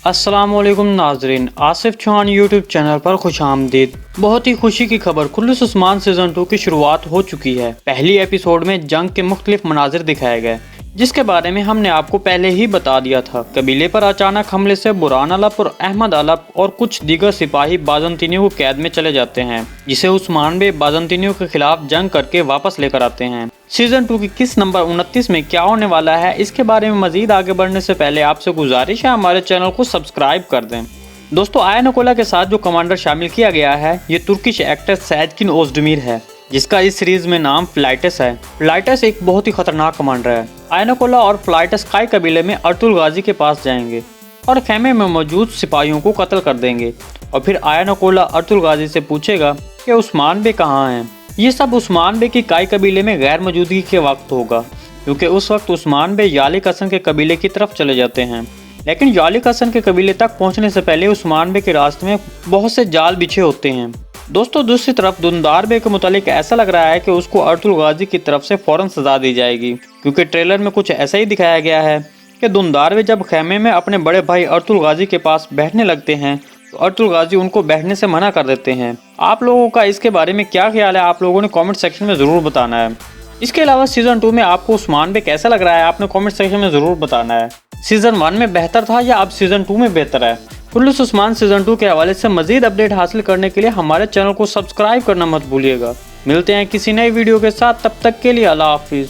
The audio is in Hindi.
अस्सलामुअलैकुम नाजरीन, आसिफ चौहान यूट्यूब चैनल पर खुशामदीद। बहुत ही खुशी की खबर, खुल्लुस उस्मान सीजन 2 की शुरुआत हो चुकी है। पहली एपिसोड में जंग के मुख्तलिफ मनाजिर दिखाए गए, जिसके बारे में हमने आपको पहले ही बता दिया था। कबीले पर अचानक हमले से बुरहान अलप और अहमद अलप और कुछ दीगर सिपाही बाजंतीनियों को कैद में चले जाते हैं, जिसे उस्मान बे बाजंतीनियों के खिलाफ जंग करके वापस लेकर आते हैं। सीजन 2 की किस नंबर 29 में क्या होने वाला है, इसके बारे में मजीद आगे बढ़ने से पहले आपसे गुजारिश है हमारे चैनल को सब्सक्राइब कर दें। दोस्तों, आयन ओकोला के साथ जो कमांडर शामिल किया गया है, ये तुर्किश एक्टर सैदकिन ओज़डमिर है, जिसका इस सीरीज में नाम फ्लाइटस है। फ्लाइटस एक बहुत ही खतरनाक कमांडर है। आयन ओकोला और फ्लाइटस काई कबीले में अर्तुल गाजी के पास जाएंगे और खेमे में मौजूद सिपाहियों को कत्ल कर देंगे। और फिर आयन ओकोला अर्तुल गाजी से पूछेगा कि उस्मान बे कहाँ हैं। ये सब उस्मान बे की काई कबीले में गैर मौजूदगी के वक्त होगा, क्योंकि उस वक्त उस्मान बे यालिक हसन के कबीले की तरफ चले जाते हैं। लेकिन यालिक हसन के कबीले तक पहुंचने से पहले उस्मान बे के रास्ते में बहुत से जाल बिछे होते हैं। दोस्तों, दूसरी तरफ दुंदार बे के मुतालिक ऐसा लग रहा है कि उसको अर्तुल गाजी की तरफ से फौरन सजा दी जाएगी, क्योंकि ट्रेलर में कुछ ऐसा ही दिखाया गया है कि दुंदार बे जब खेमे में अपने बड़े भाई अर्तुल गाजी के पास बैठने लगते हैं तो अर्तुल गाजी उनको बैठने से मना कर देते हैं। आप लोगों का इसके बारे में क्या ख्याल है, आप लोगों ने कमेंट सेक्शन में ज़रूर बताना है। इसके अलावा सीजन 2 में आपको उस्मान बे कैसा लग रहा है, आपने कमेंट सेक्शन में ज़रूर बताना है। सीजन 1 में बेहतर था या अब सीजन 2 में बेहतर है? खुल्लुस उस्मान सीजन 2 के हवाले से मजीद अपडेट हासिल करने के लिए हमारे चैनल को सब्सक्राइब करना मत भूलिएगा। मिलते हैं किसी नई वीडियो के साथ, तब तक के लिए अल्लाह हाफिज़।